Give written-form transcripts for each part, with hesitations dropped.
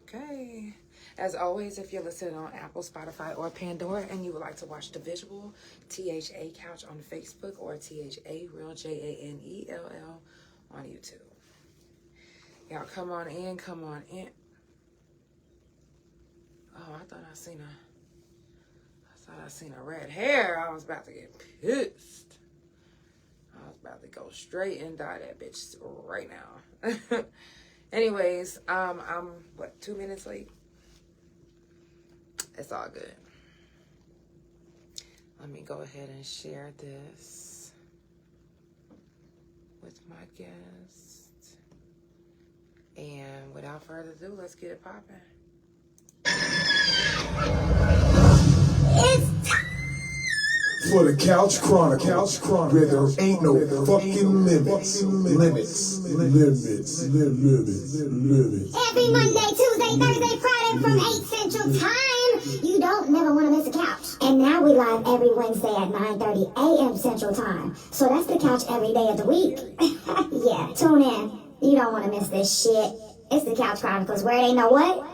Okay. As always, if you're listening on Apple, Spotify, or Pandora and you would like to watch the visual, THA Couch on Facebook or THA Real JANELL on YouTube. Y'all come on in, come on in. Oh, I thought I seen a red hair. I was about to get pissed. I was about to go straight and dye that bitch right now. Anyways, I'm 2 minutes late? It's all good. Let me go ahead and share this with my guest. And without further ado, let's get it popping. It's time for the Couch Chronicles, where there ain't no fucking limits. Every Monday, Tuesday, Thursday, Friday from 8 Central Time. You don't never want to miss a couch. And now we live every Wednesday at 9:30 a.m. Central Time. So that's the couch every day of the week. Yeah, tune in. You don't want to miss this shit. It's the Couch Chronicles, where it ain't no what?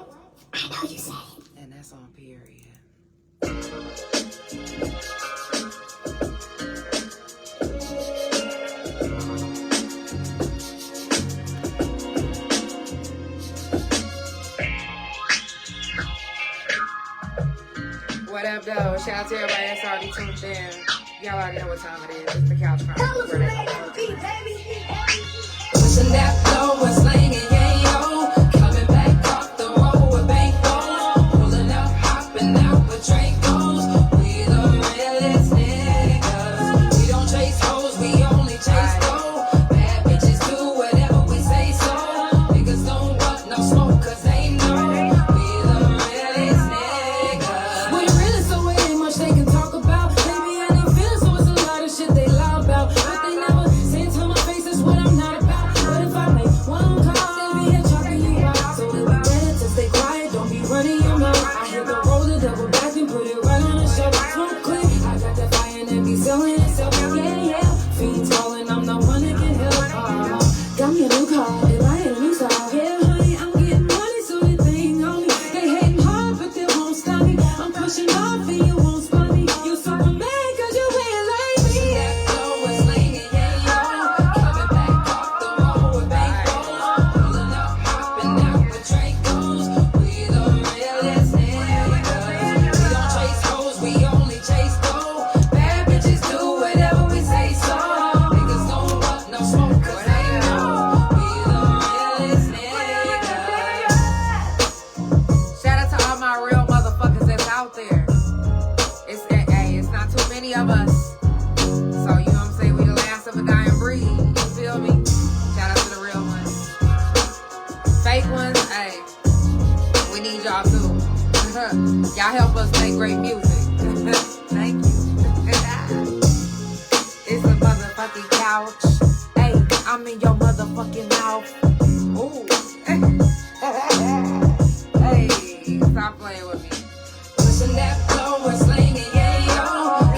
I know you said it. And that's on period. What up, though? Shout out to everybody that's already tuned in. Y'all already know what time it is. It's the Couch Chronicles. Pushing that flow and slinging, yeah, yo. Coming back off the road with bankroll. Pulling up, hopping out with Dracos. We the realest niggas. We don't chase hoes, we only chase gold. Bad bitches do whatever we say so. Niggas don't want no smoke cause they know. We the realest niggas. When the realest so it ain't much they can talk about. Maybe I ain't feeling so it's a lot of shit they lie about. But they never say it to my face, that's what I'm not about. But if I make one call, they be here chopping you out. So it be better to stay quiet, don't be running your mouth. I hit the roller, double back and put it right on the shelf. Smoke clean, I got that fire and it be selling itself. Yeah, yeah. Fiends calling, I'm the one that can help. Got me a new car, they buying a new song. Yeah, honey, I'm getting money, so they think on me. They hating hard, but they won't stop me. I'm pushing off and you won't spot me. You Superman, cause you ain't like me. That flow is slinging, yeah, yo. Coming back off the road with bankroll. Pulling up, hopping out with Dracos. We the realest niggas. We don't chase hoes, we only chase gold. Bad bitches do whatever we say so. Niggas don't want no smoke cause they know. We the realest niggas. Shout out to all my real motherfuckers that's out there. It's not too many of us. So, you know what I'm saying? We the last of a dying breed. You feel me? Shout out to the real ones. Fake ones, hey, we need y'all too. Y'all help us make great music. Thank you. It's the motherfucking couch. Hey, I'm in your motherfucking mouth. Ooh. Hey, stop playing with me. Pushing that flow and slinging, yeah, yo.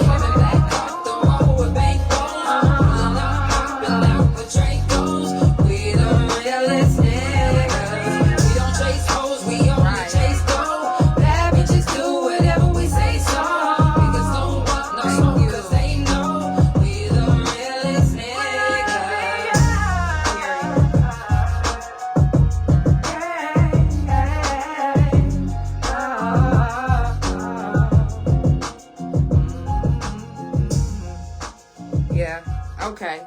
Coming back off the road with bankroll. Pulling up, hopping out with Dracos. We the realest niggas. We don't chase hoes, we only chase gold. Bad bitches do whatever we say so. Niggas don't want no smoke cause they know. We the realest niggas. Yeah, okay.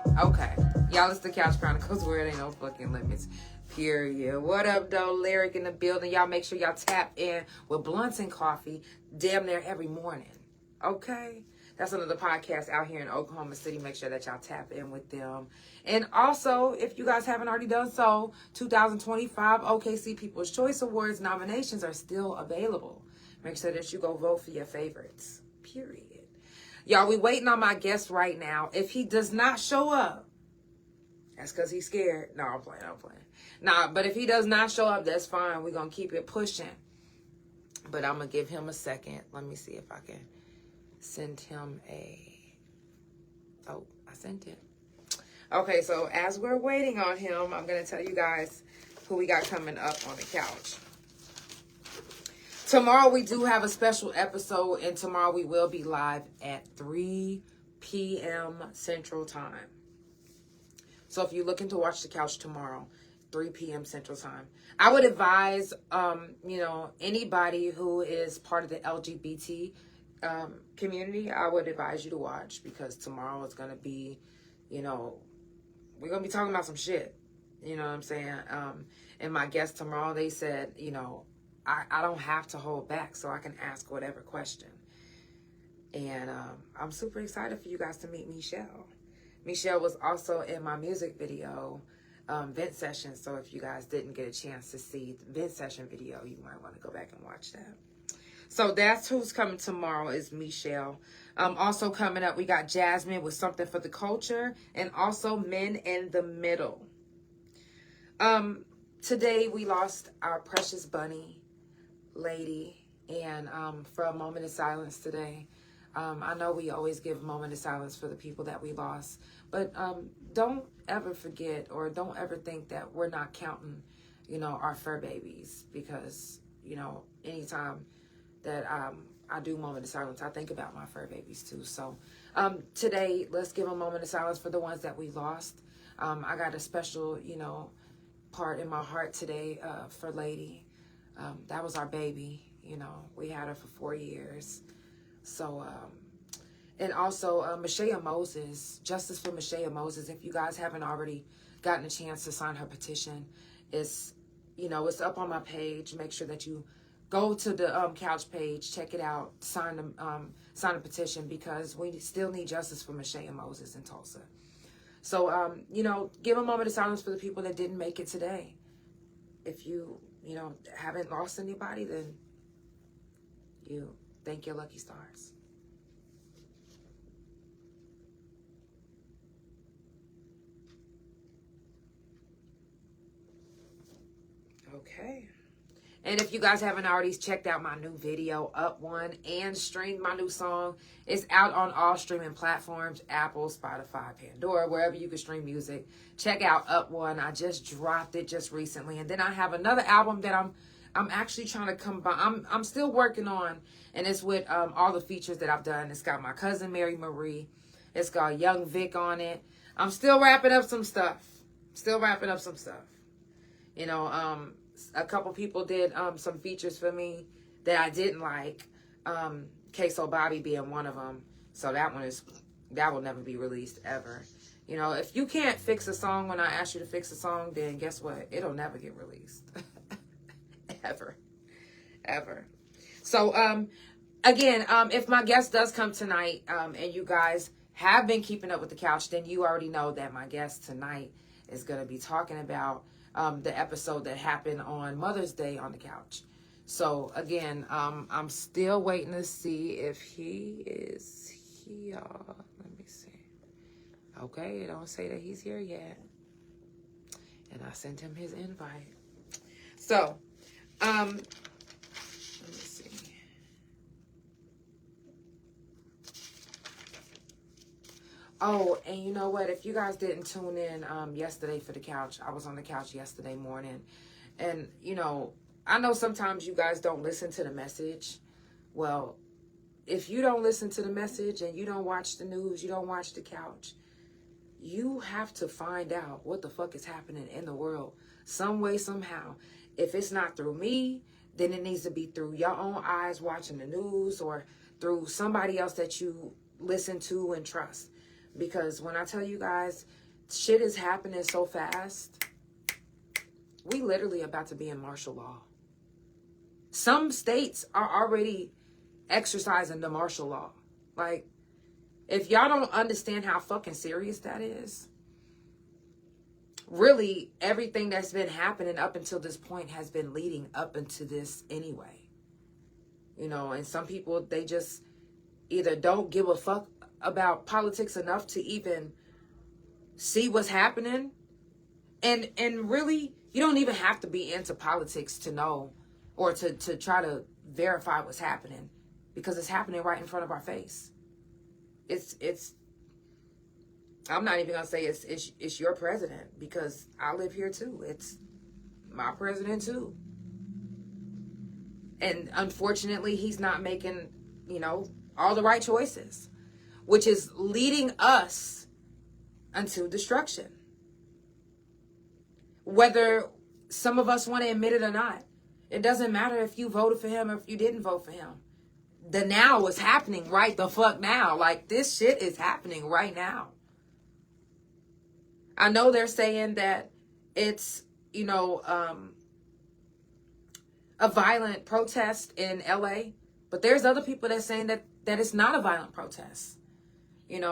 Y'all, it's the Couch Chronicles where it ain't no fucking limits. Period. What up, though? Lyric in the building. Y'all make sure y'all tap in with blunts and coffee damn near every morning. Okay? That's another podcast out here in Oklahoma City. Make sure that y'all tap in with them. And also, if you guys haven't already done so, 2025 OKC People's Choice Awards nominations are still available. Make sure that you go vote for your favorites. Period. Y'all, we waiting on my guest right now. If he does not show up, that's because he's scared. No, I'm playing. Nah, but if he does not show up, that's fine. We're going to keep it pushing. But I'm going to give him a second. Let me see if I can send him Oh, I sent it. Okay, so as we're waiting on him, I'm going to tell you guys who we got coming up on the couch. Tomorrow we do have a special episode, and tomorrow we will be live at 3 p.m. Central Time. So if you're looking to watch The Couch tomorrow, 3 p.m. Central Time, I would advise, anybody who is part of the LGBT community, I would advise you to watch, because tomorrow is going to be, we're going to be talking about some shit. You know what I'm saying? And my guest tomorrow, they said, I don't have to hold back, so I can ask whatever question. And I'm super excited for you guys to meet Michelle. Michelle was also in my music video, Vent Session. So if you guys didn't get a chance to see the Vent Session video, you might want to go back and watch that. So that's who's coming tomorrow, is Michelle. Also coming up, we got Jasmine with Something for the Culture, and also Men in the Middle. Today we lost our precious bunny lady, and for a moment of silence today. I know we always give a moment of silence for the people that we lost, but don't ever forget, or don't ever think that we're not counting, our fur babies, because, anytime that I do moment of silence, I think about my fur babies too. So today, let's give a moment of silence for the ones that we lost. I got a special, part in my heart today for Lady. That was our baby. We had her for 4 years. So, and also Michelle Moses, Justice for Michelle Moses. If you guys haven't already gotten a chance to sign her petition, it's up on my page. Make sure that you go to the Couch page, check it out, sign a petition, because we still need justice for Michelle Moses in Tulsa. So, give a moment of silence for the people that didn't make it today. If you, haven't lost anybody, then you thank your lucky stars. Okay. And if you guys haven't already checked out my new video, Up One, and streamed my new song, it's out on all streaming platforms, Apple, Spotify, Pandora, wherever you can stream music. Check out Up One. I just dropped it just recently. And then I have another album that I'm actually trying to combine. I'm still working on, and it's with all the features that I've done. It's got my cousin Mary Marie. It's got Young Vic on it. I'm still wrapping up some stuff. A couple people did some features for me that I didn't like. Queso Bobby being one of them. So that will never be released ever. If you can't fix a song when I ask you to fix a song, then guess what? It'll never get released. Ever. So, again, if my guest does come tonight, and you guys have been keeping up with the Couch, then you already know that my guest tonight is going to be talking about the episode that happened on Mother's Day on the Couch. So, again, I'm still waiting to see if he is here. Let me see. Okay, it don't say that he's here yet. And I sent him his invite. So, let me see. Oh, and you know what? If you guys didn't tune in yesterday for the Couch, I was on the Couch yesterday morning. And, I know sometimes you guys don't listen to the message. Well, if you don't listen to the message and you don't watch the news, you don't watch the Couch, you have to find out what the fuck is happening in the world some way, somehow. If it's not through me, then it needs to be through your own eyes watching the news, or through somebody else that you listen to and trust. Because when I tell you guys, shit is happening so fast, we literally about to be in martial law. Some states are already exercising the martial law. Like, if y'all don't understand how fucking serious that is, really everything that's been happening up until this point has been leading up into this anyway. And some people, they just either don't give a fuck about politics enough to even see what's happening. And really, you don't even have to be into politics to know, or to try to verify what's happening, because it's happening right in front of our face. It's I'm not even gonna say it's your president, because I live here too. It's my president too. And unfortunately, he's not making, all the right choices, which is leading us unto destruction. Whether some of us want to admit it or not, it doesn't matter if you voted for him or if you didn't vote for him. The now is happening right the fuck now. Like, this shit is happening right now. I know they're saying that it's, a violent protest in LA, but there's other people that are saying that it's not a violent protest. And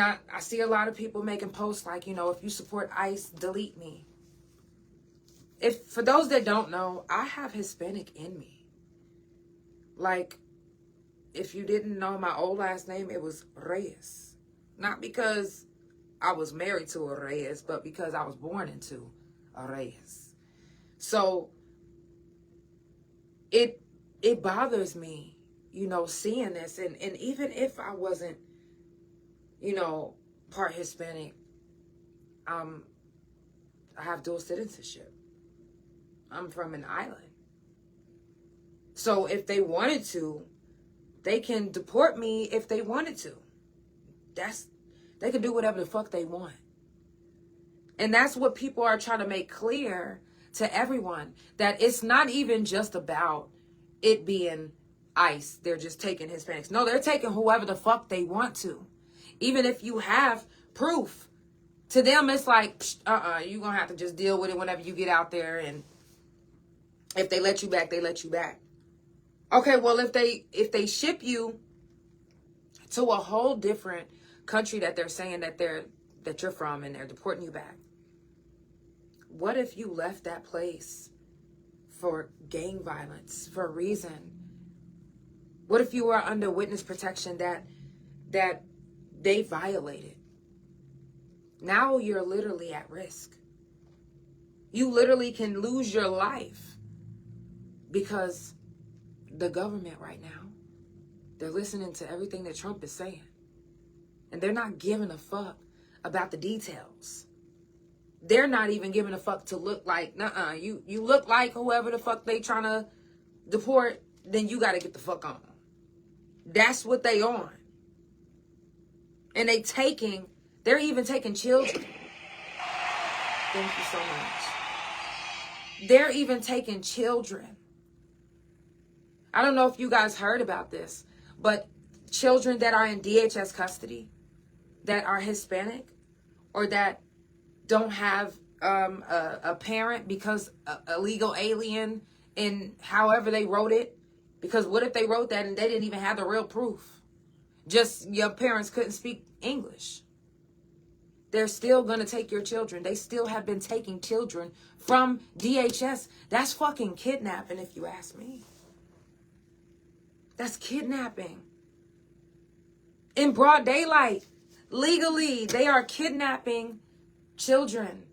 I see a lot of people making posts like, if you support ICE, delete me. For those that don't know, I have Hispanic in me. Like, if you didn't know my old last name, it was Reyes. Not because I was married to a Reyes, but because I was born into a Reyes. So it bothers me, seeing this. And even if I wasn't, part Hispanic, I have dual citizenship. I'm from an island. So if they wanted to, they can deport me if they wanted to. They can do whatever the fuck they want. And that's what people are trying to make clear to everyone, that it's not even just about it being ICE. They're just taking Hispanics. No, they're taking whoever the fuck they want to. Even if you have proof, to them it's like, you're going to have to just deal with it whenever you get out there. And if they let you back, they let you back. Okay, well, if they ship you to a whole different country that they're saying that you're from, and they're deporting you back, what if you left that place for gang violence, for a reason? What if you were under witness protection that they violated? Now you're literally at risk. You literally can lose your life because the government right now, they're listening to everything that Trump is saying. And they're not giving a fuck about the details. They're not even giving a fuck to look like, you look like whoever the fuck they trying to deport, then you got to get the fuck on. That's what they on. And they're even taking children. Thank you so much. They're even taking children. I don't know if you guys heard about this, but children that are in DHS custody, that are Hispanic, or that don't have a parent because illegal alien, in however they wrote it. Because what if they wrote that and they didn't even have the real proof? Just your parents couldn't speak English. They're still going to take your children. They still have been taking children from DHS. That's fucking kidnapping, if you ask me. That's kidnapping. In broad daylight, legally, they are kidnapping children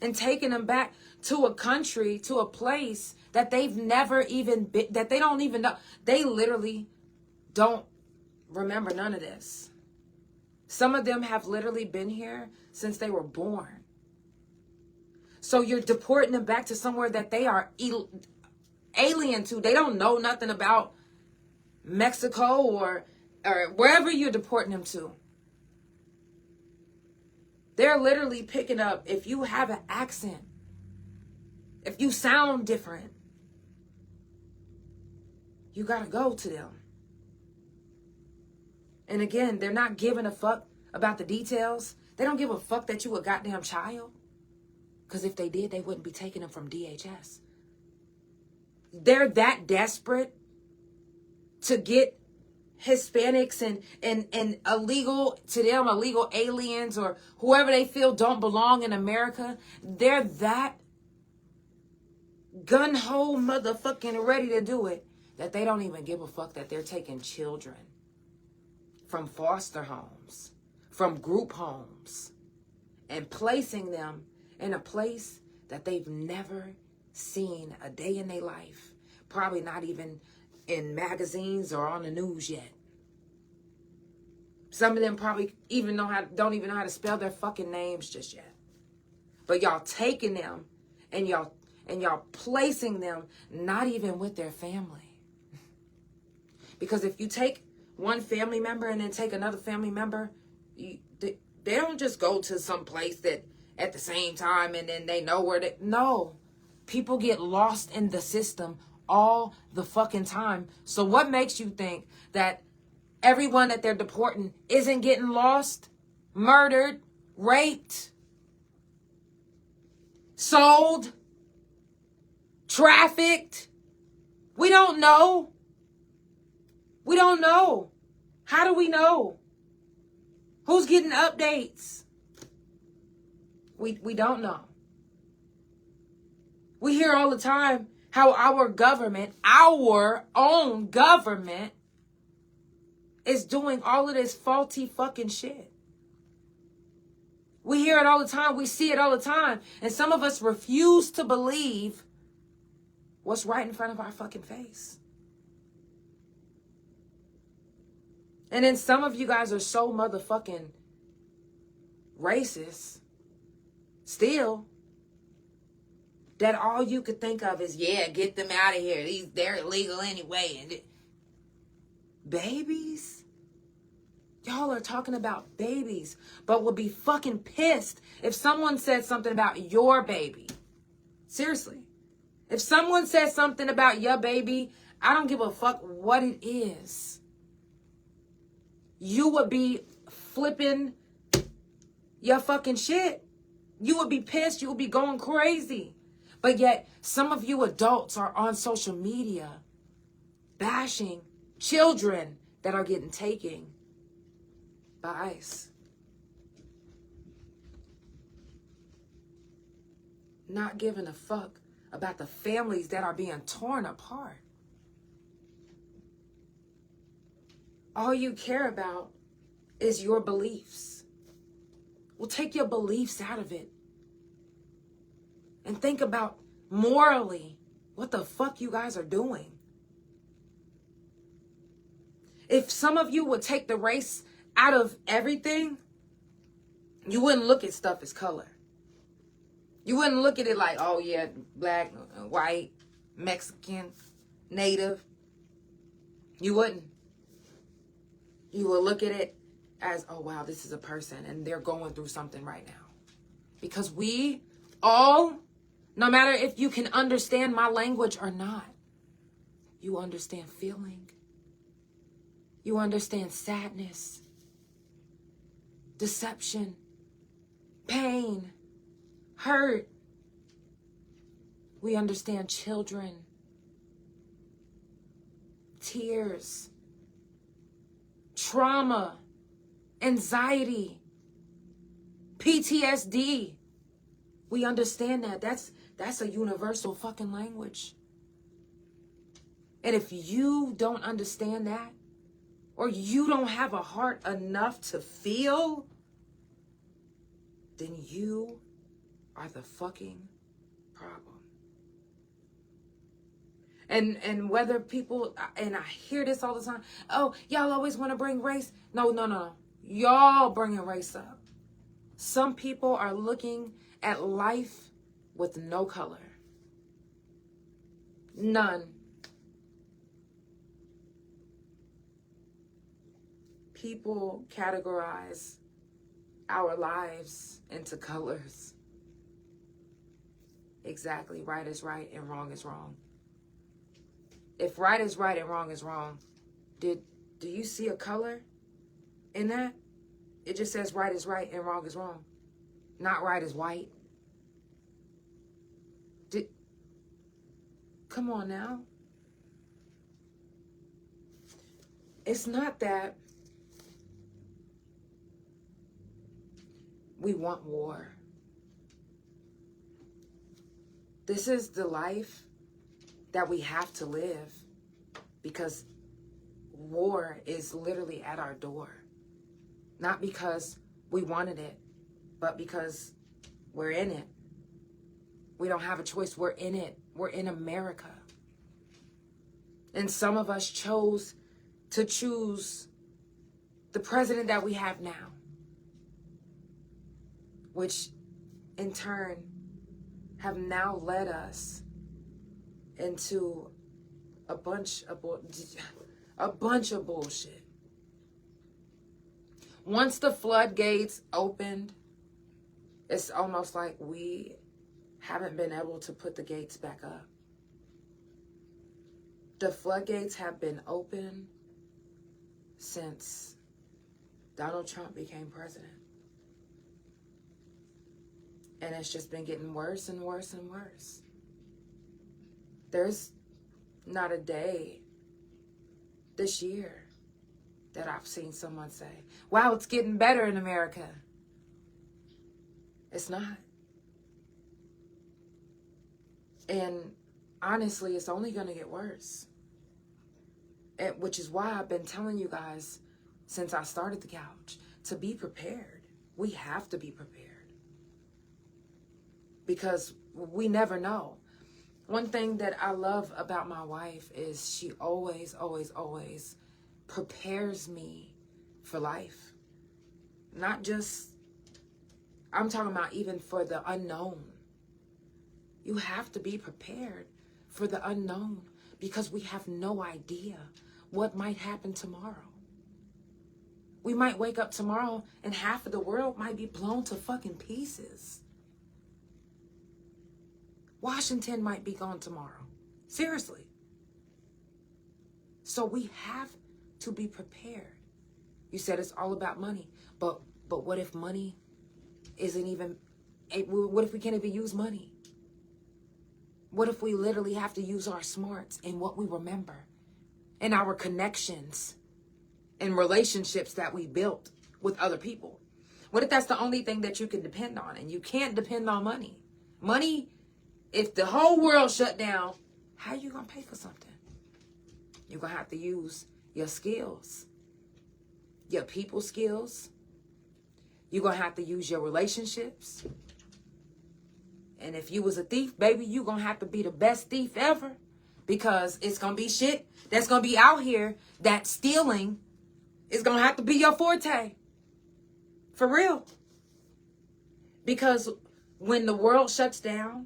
and taking them back to a country, to a place that they've never even been, that they don't even know. They literally don't remember none of this. Some of them have literally been here since they were born. So you're deporting them back to somewhere that they are alien to. They don't know nothing about Mexico or wherever you're deporting them to. They're literally picking up, if you have an accent, if you sound different, you gotta go to them. And again, they're not giving a fuck about the details. They don't give a fuck that you a goddamn child. Because if they did, they wouldn't be taking them from DHS. They're that desperate to get Hispanics and illegal, to them, illegal aliens or whoever they feel don't belong in America. They're that gun-ho motherfucking ready to do it that they don't even give a fuck that they're taking children from foster homes, from group homes, and placing them in a place that they've never seen a day in their life. Probably not even in magazines or on the news yet. Some of them probably don't even know how to spell their fucking names just yet. But y'all taking them and and y'all placing them not even with their family. Because if you take one family member and then take another family member, they don't just go to some place that at the same time and then they know where they... No. People get lost in the system all the fucking time. So what makes you think that everyone that they're deporting isn't getting lost, murdered, raped, sold, trafficked? We don't know. We don't know. How do we know? Who's getting updates? We don't know. We hear all the time how our government, our own government, is doing all of this faulty fucking shit. We hear it all the time. We see it all the time. And some of us refuse to believe what's right in front of our fucking face. And then some of you guys are so motherfucking racist still that all you could think of is, yeah, get them out of here. They're illegal anyway. And babies? Y'all are talking about babies, but would be fucking pissed if someone said something about your baby. Seriously. If someone said something about your baby, I don't give a fuck what it is. You would be flipping your fucking shit. You would be pissed. You would be going crazy. But yet, some of you adults are on social media bashing children that are getting taken by ICE. Not giving a fuck about the families that are being torn apart. All you care about is your beliefs. Well, take your beliefs out of it. And think about morally what the fuck you guys are doing. If some of you would take the race out of everything, you wouldn't look at stuff as color. You wouldn't look at it like, oh yeah, black, white, Mexican, native. You wouldn't. You would look at it as, oh wow, this is a person and they're going through something right now. Because we all, no matter if you can understand my language or not, you understand feeling. You understand sadness, deception, pain, hurt. We understand children, tears, trauma, anxiety, PTSD. We understand that. That's a universal fucking language. And if you don't understand that, or you don't have a heart enough to feel, then you are the fucking problem. And whether people, and I hear this all the time, oh, y'all always want to bring race. No. Y'all bringing race up. Some people are looking at life with no color. None. People categorize our lives into colors. Exactly. Right is right and wrong is wrong. If right is right and wrong is wrong, do you see a color in that? It just says right is right and wrong is wrong. Not right is white. Come on now. It's not that we want war. This is the life that we have to live because war is literally at our door. Not because we wanted it, but because we're in it. We don't have a choice. We're in it. We're in America. And some of us chose to choose the president that we have now, which in turn have now led us into a bunch of bullshit. Once the floodgates opened, it's almost like we haven't been able to put the gates back up. The floodgates have been open since Donald Trump became president. And it's just been getting worse and worse and worse. There's not a day this year that I've seen someone say, wow, it's getting better in America. It's not. And honestly, it's only going to get worse. Which is why I've been telling you guys since I started the couch to be prepared. We have to be prepared. Because we never know. One thing that I love about my wife is she always, always, always prepares me for life. Not just, I'm talking about even for the unknown. You have to be prepared for the unknown because we have no idea what might happen tomorrow. We might wake up tomorrow and half of the world might be blown to fucking pieces. Washington might be gone tomorrow. Seriously. So we have to be prepared. You said it's all about money. But what if money isn't even... What if we can't even use money? What if we literally have to use our smarts and what we remember and our connections and relationships that we built with other people? What if that's the only thing that you can depend on and you can't depend on money? Money... If the whole world shut down, how are you going to pay for something? You're going to have to use your skills, your people skills. You're going to have to use your relationships. And if you was a thief, baby, you're going to have to be the best thief ever because it's going to be shit that's going to be out here that stealing is going to have to be your forte. For real. Because when the world shuts down,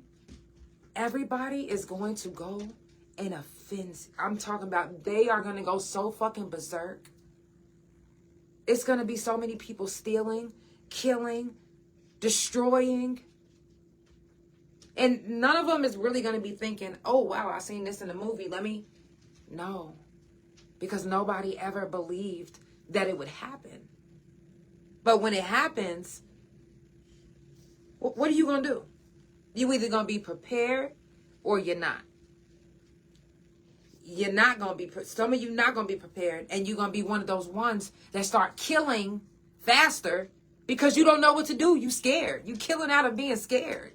everybody is going to go in a frenzy. I'm talking about they are going to go so fucking berserk. It's going to be so many people stealing, killing, destroying. And none of them is really going to be thinking, oh, wow, I seen this in a movie. No. Because nobody ever believed that it would happen. But when it happens, what are you going to do? You either going to be prepared or you're not. You're not going to be, some of you not going to be prepared, and you're going to be one of those ones that start killing faster because you don't know what to do. You scared. You killing out of being scared.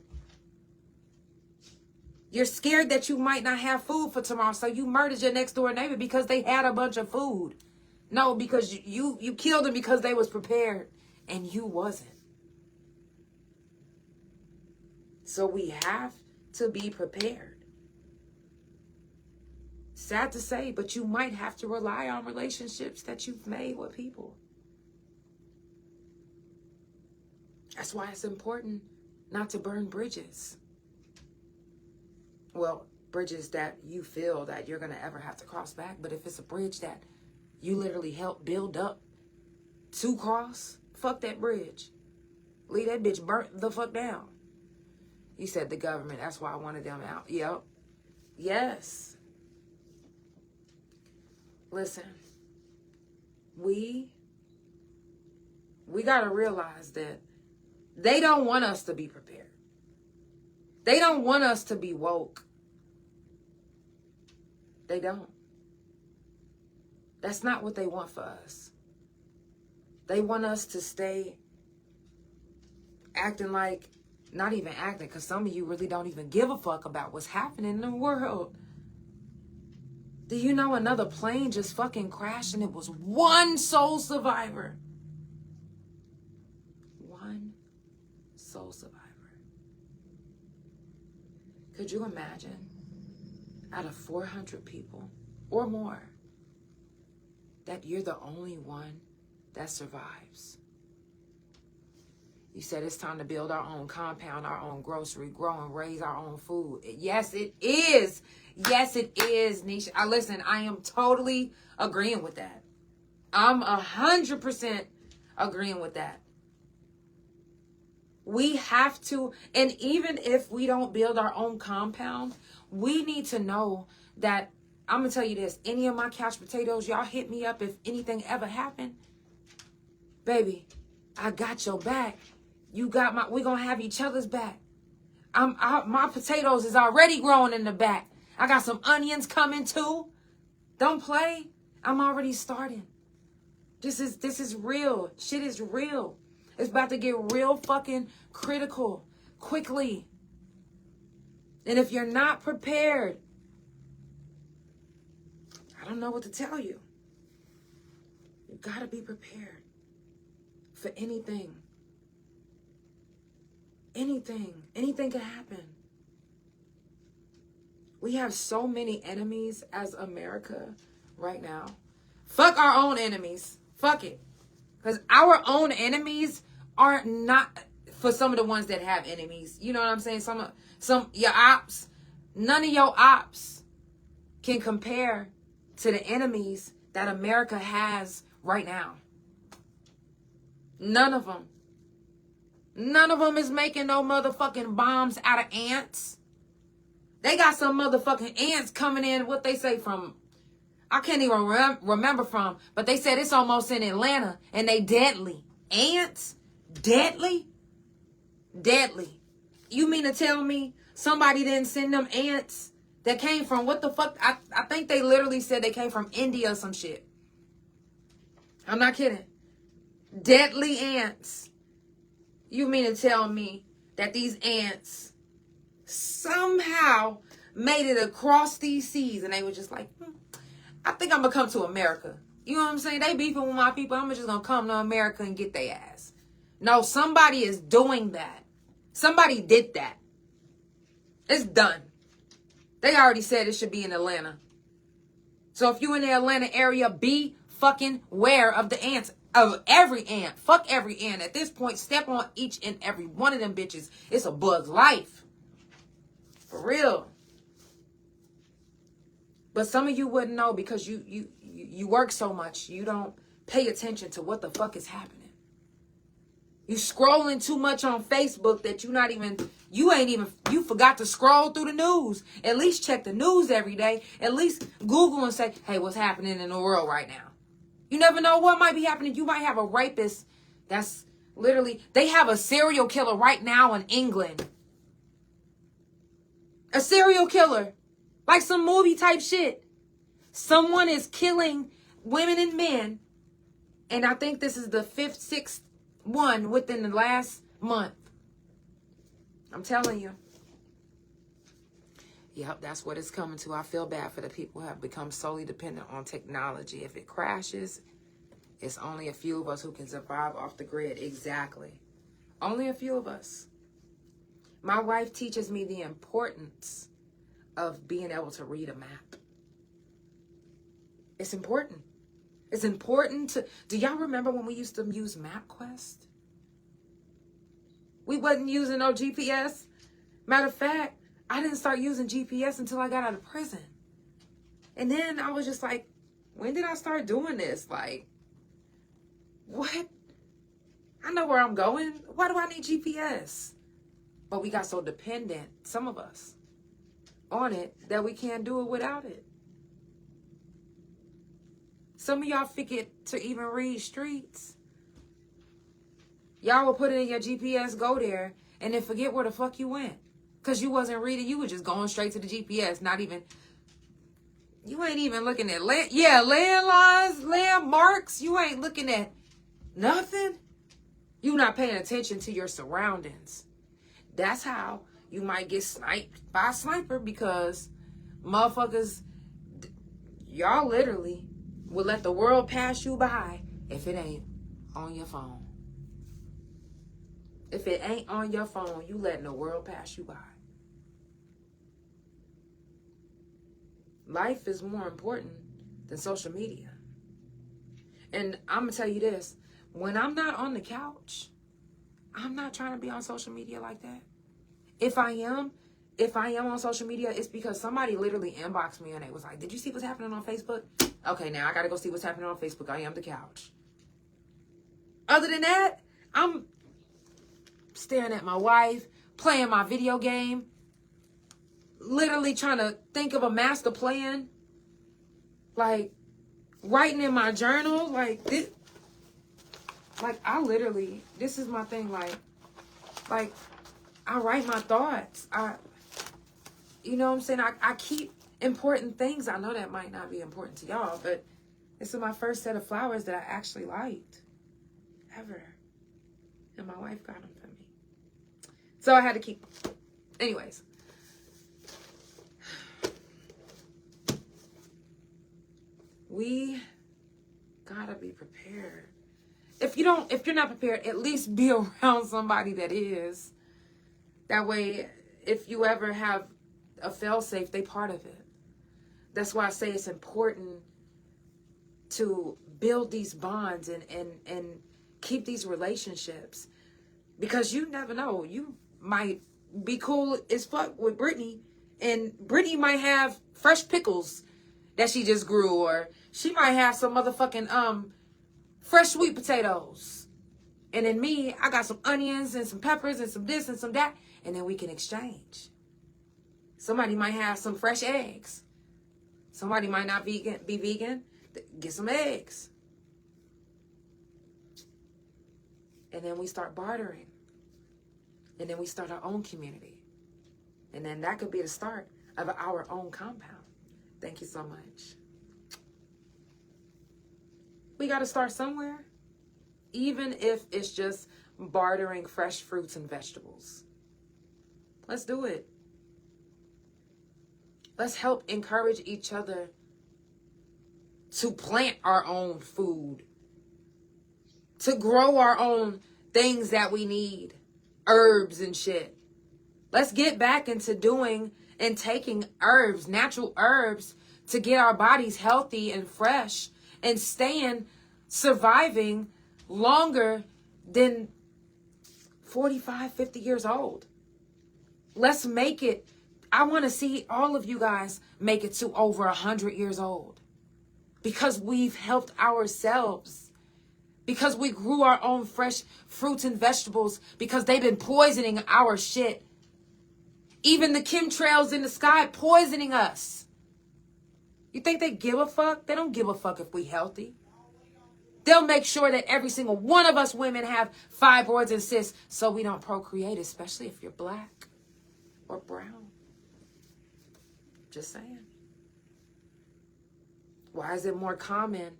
You're scared that you might not have food for tomorrow, so you murdered your next door neighbor because they had a bunch of food. No, because you killed them because they was prepared and you wasn't. So we have to be prepared. Sad to say, but you might have to rely on relationships that you've made with people. That's why it's important not to burn bridges. Well, bridges that you feel that you're going to ever have to cross back. But if it's a bridge that you literally helped build up to cross, fuck that bridge. Leave that bitch burnt the fuck down. You said the government. That's why I wanted them out. Yep. Yes. Listen. We got to realize that they don't want us to be prepared. They don't want us to be woke. They don't. That's not what they want for us. They want us to stay acting like, not even acting, because some of you really don't even give a fuck about what's happening in the world. Do you know another plane just fucking crashed and it was one sole survivor? One sole survivor. Could you imagine out of 400 people or more that you're the only one that survives? You said it's time to build our own compound, our own grocery, grow and raise our own food. Yes, it is. Yes, it is, Nisha. Listen, I am totally agreeing with that. I'm 100% agreeing with that. We have to, and even if we don't build our own compound, we need to know that, I'm going to tell you this, any of my couch potatoes, y'all hit me up if anything ever happened. Baby, I got your back. You got we're going to have each other's back. My potatoes is already growing in the back. I got some onions coming too. Don't play. I'm already starting. This is real. Shit is real. It's about to get real fucking critical quickly. And if you're not prepared, I don't know what to tell you. You gotta be prepared for anything. Anything can happen. We have so many enemies as America right now. Fuck our own enemies. Fuck it. Because our own enemies are not, for some of the ones that have enemies. You know what I'm saying? Some your ops, none of your ops can compare to the enemies that America has right now. None of them. None of them is making no motherfucking bombs out of ants. They got some motherfucking ants coming in, what they say from, I can't even remember from, but they said it's almost in Atlanta, and they deadly. Ants? Deadly? Deadly. You mean to tell me somebody didn't send them ants that came from, what the fuck? I think they literally said they came from India or some shit. I'm not kidding. Deadly ants. You mean to tell me that these ants somehow made it across these seas and they were just like, I think I'm going to come to America. You know what I'm saying? They beefing with my people. I'm just going to come to America and get their ass. No, somebody is doing that. Somebody did that. It's done. They already said it should be in Atlanta. So if you in the Atlanta area, be fucking aware of the ants. Of every ant. Fuck every ant. At this point, step on each and every one of them bitches. It's a bug's life. For real. But some of you wouldn't know because you work so much. You don't pay attention to what the fuck is happening. You scrolling too much on Facebook that you forgot to scroll through the news. At least check the news every day. At least Google and say, hey, what's happening in the world right now? You never know what might be happening. You might have a rapist that's literally, they have a serial killer right now in England. A serial killer. Like some movie type shit. Someone is killing women and men. And I think this is the 5th, 6th one within the last month. I'm telling you. Yep, that's what it's coming to. I feel bad for the people who have become solely dependent on technology. If it crashes, it's only a few of us who can survive off the grid. Exactly. Only a few of us. My wife teaches me the importance of being able to read a map. It's important. It's important to... Do y'all remember when we used to use MapQuest? We wasn't using no GPS. Matter of fact, I didn't start using GPS until I got out of prison. And then I was just like, when did I start doing this? Like, what? I know where I'm going. Why do I need GPS? But we got so dependent, some of us, on it that we can't do it without it. Some of y'all forget to even read streets. Y'all will put it in your GPS, go there, and then forget where the fuck you went. Because you wasn't reading. You were just going straight to the GPS. Not even... You ain't even looking at... landlines, landmarks. You ain't looking at nothing. You not paying attention to your surroundings. That's how you might get sniped by a sniper. Because motherfuckers... Y'all literally will let the world pass you by if it ain't on your phone. If it ain't on your phone, you letting the world pass you by. Life is more important than social media. And I'm going to tell you this. When I'm not on the couch, I'm not trying to be on social media like that. If I am on social media, it's because somebody literally inboxed me and they was like, did you see what's happening on Facebook? Okay, now I got to go see what's happening on Facebook. I am the couch. Other than that, I'm staring at my wife, playing my video game, literally trying to think of a master plan, like writing in my journal, like this. Like, I literally, this is my thing, like, I write my thoughts. You know what I'm saying? I keep important things. I know that might not be important to y'all, but this is my first set of flowers that I actually liked, ever. And my wife got them for me. So I had to keep them. Anyways. We gotta be prepared. If you're not prepared, at least be around somebody that is. That way, if you ever have a fail-safe, they part of it. That's why I say it's important to build these bonds and keep these relationships. Because you never know. You might be cool as fuck with Brittany, and Brittany might have fresh pickles that she just grew, or she might have some motherfucking fresh sweet potatoes. And then me, I got some onions and some peppers and some this and some that. And then we can exchange. Somebody might have some fresh eggs. Somebody might not be vegan. Get some eggs. And then we start bartering. And then we start our own community. And then that could be the start of our own compound. Thank you so much. We got to start somewhere, even if it's just bartering fresh fruits and vegetables. Let's do it. Let's help encourage each other to plant our own food, to grow our own things that we need, herbs and shit. Let's get back into doing and taking herbs, natural herbs, to get our bodies healthy and fresh and surviving longer than 45, 50 years old. Let's make it. I want to see all of you guys make it to over 100 years old, because we've helped ourselves, because we grew our own fresh fruits and vegetables, because they've been poisoning our shit. Even the chemtrails in the sky poisoning us. You think they give a fuck? They don't give a fuck if we healthy. They'll make sure that every single one of us women have fibroids and cysts so we don't procreate, especially if you're black or brown. Just saying. Why is it more common,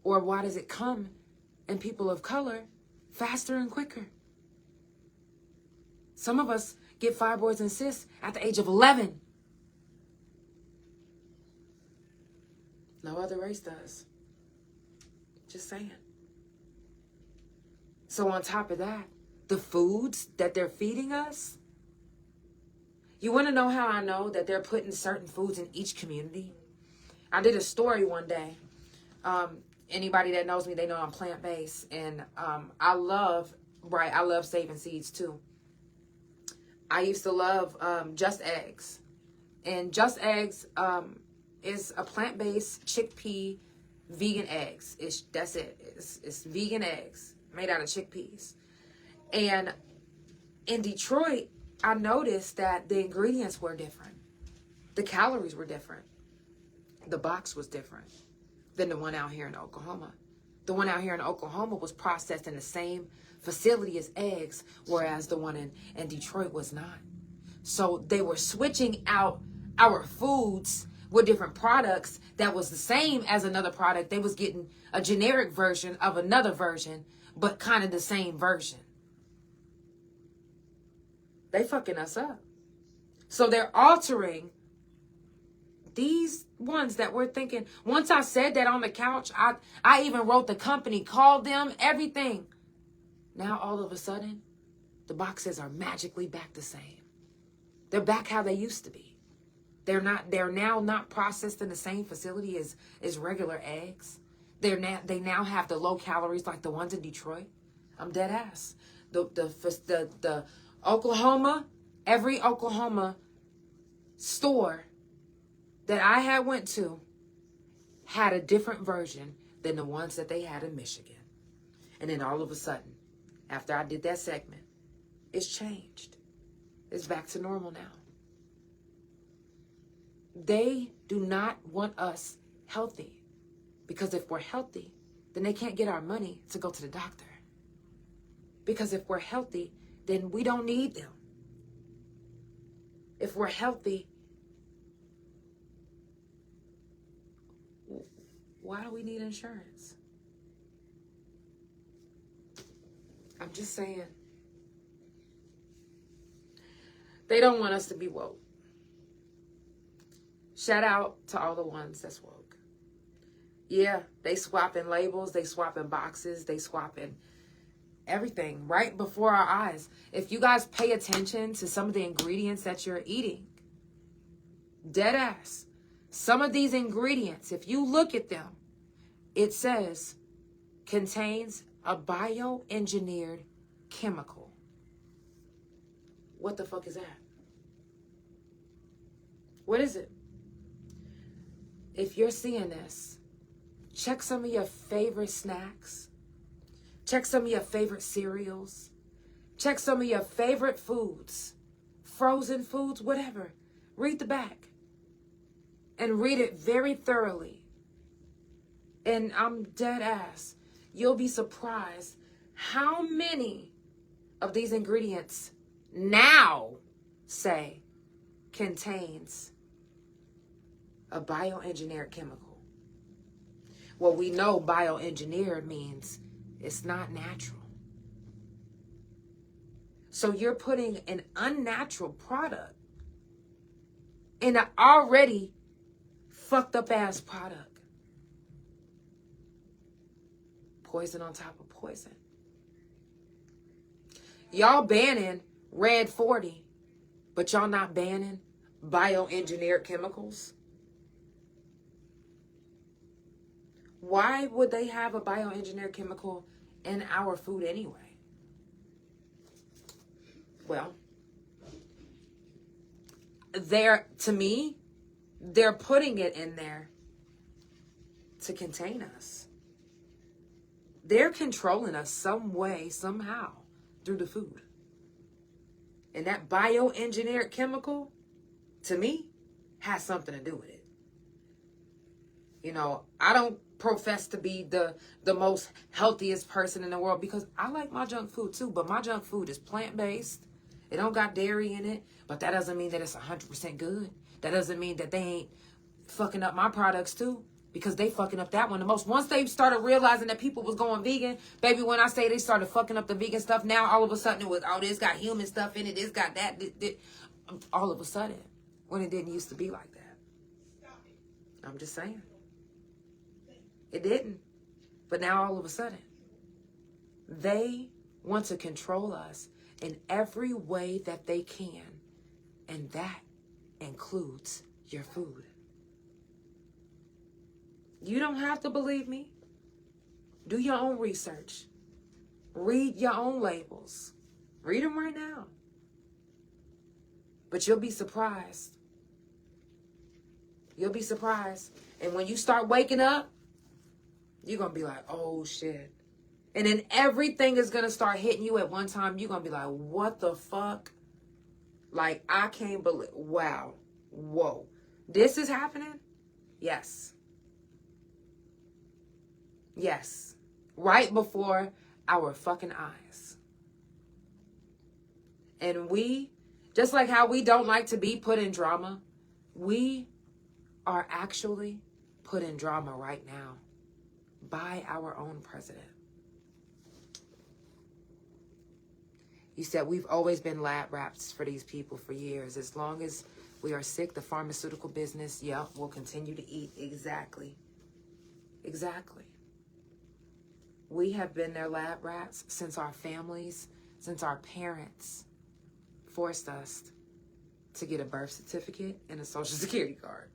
or why does it come in people of color faster and quicker? Some of us get fibroids and cysts at the age of 11. No other race does. Just saying. So on top of that, the foods that they're feeding us. You want to know how I know that they're putting certain foods in each community? I did a story one day. Anybody that knows me, they know I'm plant-based. And I love saving seeds too. I used to love Just Eggs. And Just Eggs is a plant-based chickpea vegan eggs. That's it. It's vegan eggs made out of chickpeas. And in Detroit, I noticed that the ingredients were different. The calories were different. The box was different than the one out here in Oklahoma. The one out here in Oklahoma was processed in the same facility as eggs, whereas the one in Detroit was not. So they were switching out our foods with different products that was the same as another product. They was getting a generic version of another version, but kind of the same version. They fucking us up. So they're altering these ones that we're thinking. Once I said that on the couch, I even wrote the company, called them, everything. Now all of a sudden, the boxes are magically back the same. They're back how they used to be. They're now not processed in the same facility as regular eggs. They now have the low calories like the ones in Detroit. I'm dead ass. The Oklahoma, every Oklahoma store that I had went to had a different version than the ones that they had in Michigan. And then all of a sudden, after I did that segment, it's changed. It's back to normal now. They do not want us healthy, because if we're healthy, then they can't get our money to go to the doctor. Because if we're healthy, then we don't need them. If we're healthy, why do we need insurance? I'm just saying. They don't want us to be woke. Shout out to all the ones that's woke. Yeah, they swapping labels, they swapping boxes, they swapping everything right before our eyes. If you guys pay attention to some of the ingredients that you're eating, dead ass, some of these ingredients, if you look at them, it says contains a bioengineered chemical. What the fuck is that? What is it? If you're seeing this, check some of your favorite snacks. Check some of your favorite cereals. Check some of your favorite foods. Frozen foods, whatever. Read the back. And read it very thoroughly. And I'm dead ass. You'll be surprised how many of these ingredients now say contains a bioengineered chemical. Well, we know bioengineered means it's not natural. So you're putting an unnatural product in an already fucked up ass product. Poison on top of poison. Y'all banning Red 40, but y'all not banning bioengineered chemicals? Why would they have a bioengineered chemical in our food anyway? Well, to me, they're putting it in there to contain us. They're controlling us some way, somehow, through the food. And that bioengineered chemical, to me, has something to do with it. You know, I don't profess to be the most healthiest person in the world, because I like my junk food too, but my junk food is plant-based. It don't got dairy in it, but that doesn't mean that it's 100% good. That doesn't mean that they ain't fucking up my products too, because they fucking up that one the most. Once they started realizing that people was going vegan, baby, when I say they started fucking up the vegan stuff, now all of a sudden it was, oh, this got human stuff in it, this got that, all of a sudden, when it didn't used to be like that. I'm just saying. It didn't. But now all of a sudden, they want to control us in every way that they can. And that includes your food. You don't have to believe me. Do your own research. Read your own labels. Read them right now. But you'll be surprised. You'll be surprised. And when you start waking up, you're going to be like, oh, shit. And then everything is going to start hitting you at one time. You're going to be like, what the fuck? Like, I can't believe. Wow. Whoa. This is happening? Yes. Yes. Right before our fucking eyes. And we, just like how we don't like to be put in drama, we are actually put in drama right now by our own president. You said we've always been lab rats for these people for years. As long as we are sick, the pharmaceutical business, will continue to eat. Exactly. Exactly. We have been their lab rats since our families, since our parents forced us to get a birth certificate and a social security card.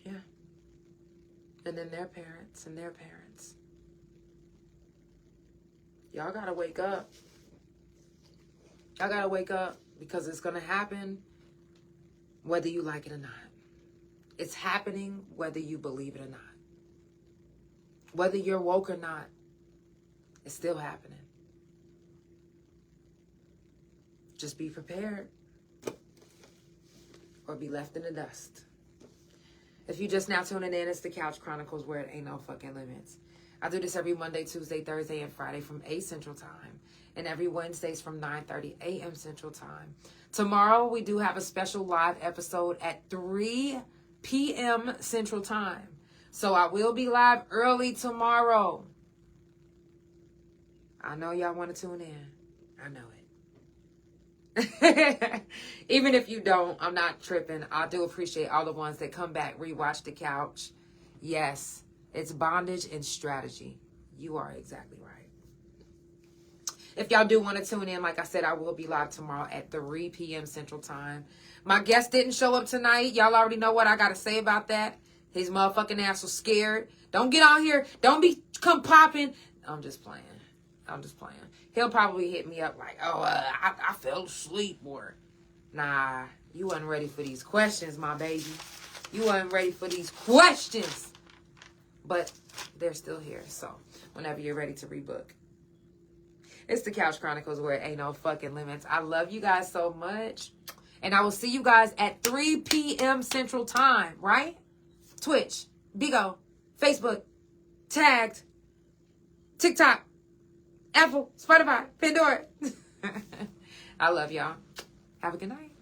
Yeah. And then their parents and their parents. Y'all gotta wake up. Y'all gotta wake up, because it's gonna happen whether you like it or not. It's happening whether you believe it or not. Whether you're woke or not, it's still happening. Just be prepared, or be left in the dust. If you just now tuning in, it's the Couch Chronicles, where it ain't no fucking limits. I do this every Monday, Tuesday, Thursday, and Friday from 8 Central Time. And every Wednesdays from 9:30 a.m. Central Time. Tomorrow, we do have a special live episode at 3 p.m. Central Time. So I will be live early tomorrow. I know y'all want to tune in. I know it. Even if you don't, I'm not tripping. I do appreciate all the ones that come back, rewatch the couch. Yes, it's bondage and strategy. You are exactly right. If y'all do want to tune in, like I said, I will be live tomorrow at 3 p.m. Central Time. My guest didn't show up tonight. Y'all already know what I got to say about that. His motherfucking ass was scared. Don't get on here. Don't come popping. I'm just playing. He'll probably hit me up like, I fell asleep, or nah, you wasn't ready for these questions, my baby. You wasn't ready for these questions. But they're still here, so whenever you're ready to rebook. It's the Couch Chronicles, where it ain't no fucking limits. I love you guys so much. And I will see you guys at 3 p.m. Central Time, right? Twitch, Bigo, Facebook, Tagged, TikTok, Apple, Spotify, Pandora. I love y'all. Have a good night.